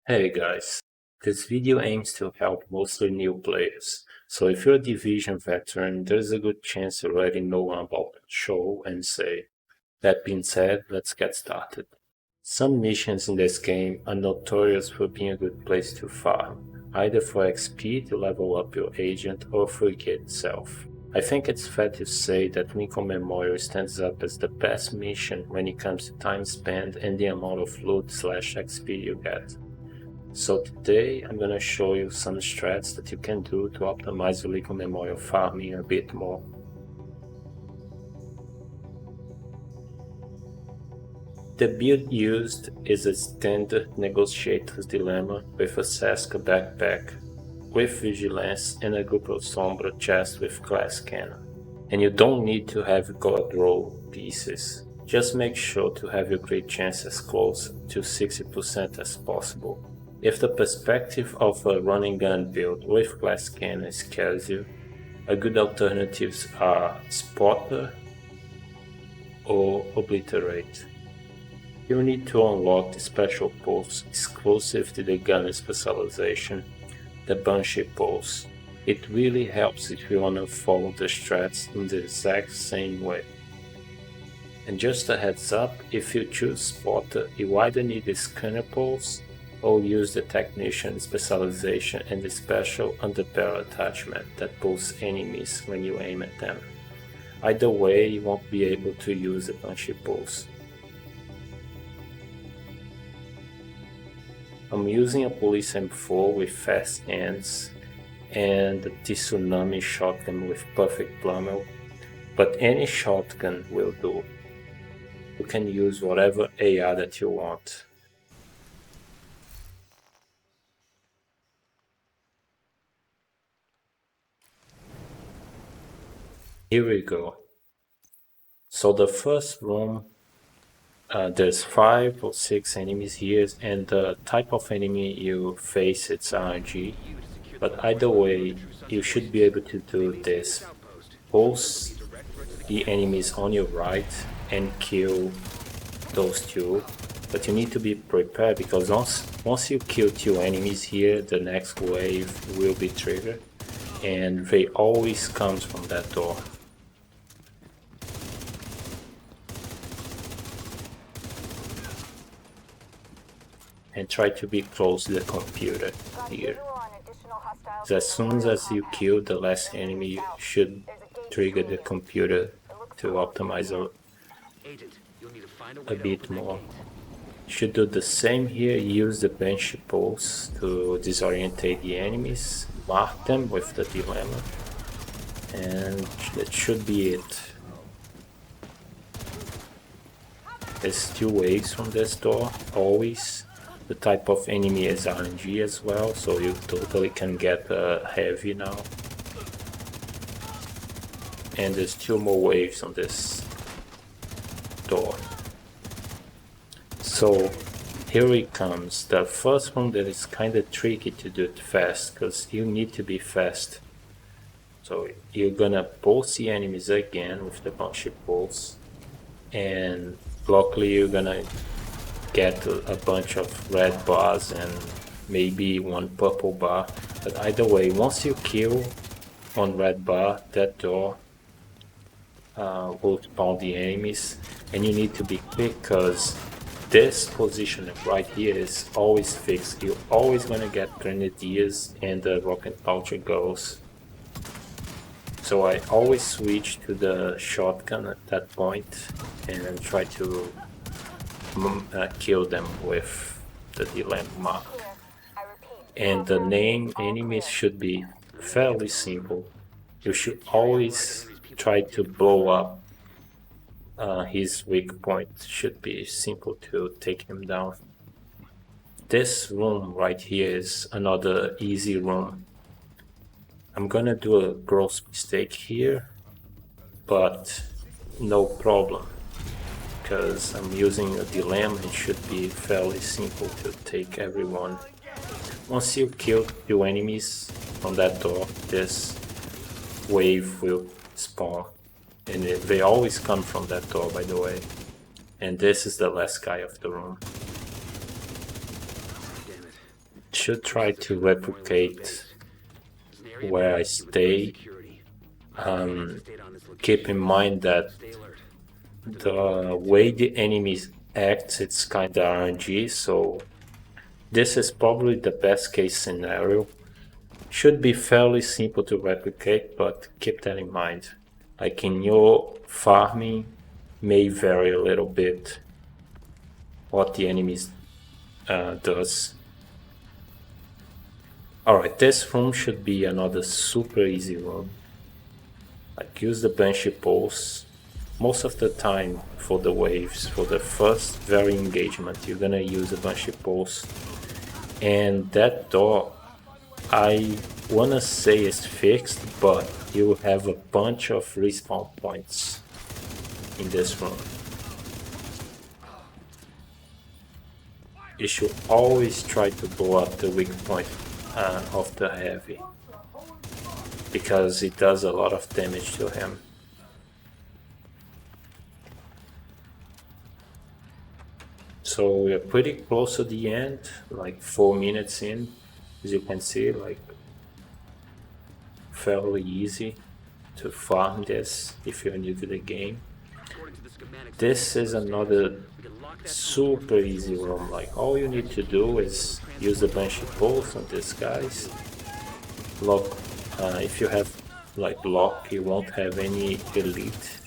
Hey guys, this video aims to help mostly new players, so if you're a Division veteran, there's a good chance you already know about the show and say. That being said, let's get started. Some missions in this game are notorious for being a good place to farm, either for XP to level up your agent or for the game itself. I think it's fair to say that Lincoln Memorial stands up as the best mission when it comes to time spent and the amount of loot/XP you get. So today I'm gonna show you some strats that you can do to optimize your Lincoln Memorial farming a bit more. The build used is a standard Negotiator's Dilemma with a Seska backpack with Vigilance and a Grupo Sombra chest with Glass Cannon. And you don't need to have God roll pieces. Just make sure to have your crit chance as close to 60% as possible. If the perspective of a running gun build with Glass Cannon scares you, a good alternatives are Spotter or Obliterate. You need to unlock the special pulse exclusive to the gunner specialization, the Banshee pulse. It really helps if you wanna follow the strats in the exact same way. And just a heads up, if you choose Spotter, you either need the scanner pulse or use the Technician specialization and the special underbarrel attachment that pulls enemies when you aim at them. Either way, you won't be able to use the Banshee pulse. I'm using a Police M4 with fast hands and the Tsunami shotgun with perfect plummel, but any shotgun will do. You can use whatever AR that you want. Here we go. So the first room, there's 5 or 6 enemies here, and the type of enemy you face, it's RNG. But either way, you should be able to do this. Pulse the enemies on your right and kill those two. But you need to be prepared because once you kill 2 enemies here, the next wave will be triggered. And they always comes from that door. And try to be close to the computer here. As soon as you kill the last enemy, you should trigger the computer to optimize a bit more. You should do the same here, use the Banshee pulse to disorientate the enemies, mark them with the dilemma, and that should be it. There's 2 waves from this door, always. The type of enemy is RNG as well, so you totally can get heavy now. And there's 2 more waves on this door. So here it comes. The first one that is kind of tricky to do it fast, because you need to be fast. So you're gonna pulse the enemies again with the Banshee pulse, and luckily you're gonna get a bunch of red bars and maybe 1 purple bar, but either way, once you kill 1 red bar, that door will spawn the enemies, and you need to be quick because this position right here is always fixed. You're always gonna get grenadiers and the rocket launcher goes. So I always switch to the shotgun at that point and try to kill them with the dilemma mark. And the name enemies should be fairly simple. You should always try to blow up his weak point. Should be simple to take him down. This room right here is another easy room. I'm gonna do a gross mistake here, but no problem, because I'm using a dilemma. It should be fairly simple to take everyone. Once you kill 2 enemies from that door, this wave will spawn, and they always come from that door, by the way. And this is the last guy of the room. should try to replicate where I stay. Keep in mind that the way the enemies act, it's kinda RNG, so this is probably the best case scenario. Should be fairly simple to replicate, but keep that in mind. Like in your farming may vary a little bit what the enemies does. Alright, this room should be another super easy room. Like use the Banshee Pulse. Most of the time for the waves, for the first very engagement, you're gonna use a Banshee Pulse. And that door, I wanna say is fixed, but you have a bunch of respawn points in this room. You should always try to blow up the weak point of the heavy, because it does a lot of damage to him. So we're pretty close to the end, like 4 minutes in, as you can see, like fairly easy to farm this if you're new to the game. This is another super easy room. Like all you need to do is use the Banshee Pulse on these guys. Lock, if you have like lock, you won't have any elite.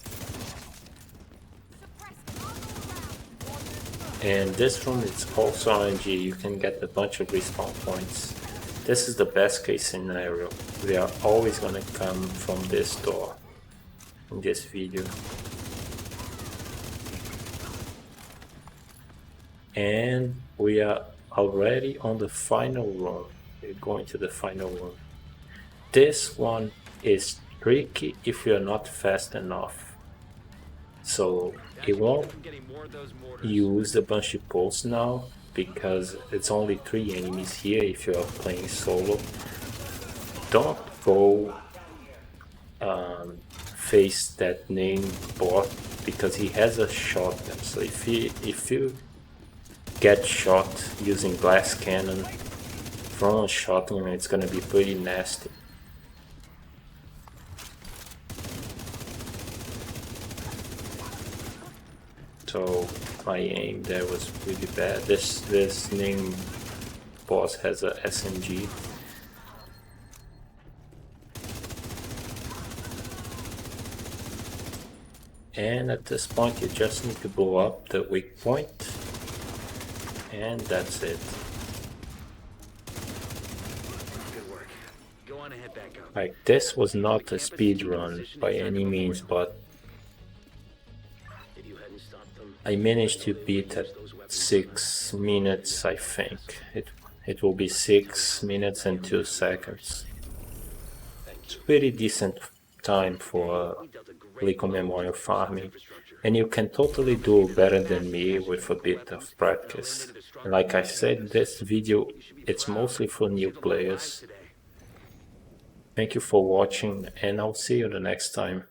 And this room is also RNG, you can get a bunch of respawn points. This is the best case scenario. We are always gonna come from this door in this video. And we are already on the final room. We're going to the final room. This one is tricky if you're not fast enough. So it won't use the Banshee Pulse now, because it's only 3 enemies here if you are playing solo. Don't go face that named bot, because he has a shotgun. So if you get shot using glass cannon from a shotgun, it's gonna be pretty nasty. So my aim there was really bad. This name boss has a SMG. And at this point you just need to blow up the weak point. And that's it. Good work. Go on and head back up. Like this was not a speed run by any means, but I managed to beat at 6 minutes, I think. It will be 6 minutes and 2 seconds. It's a pretty decent time for Lico Memorial farming. And you can totally do better than me with a bit of practice. Like I said, this video, it's mostly for new players. Thank you for watching, and I'll see you the next time.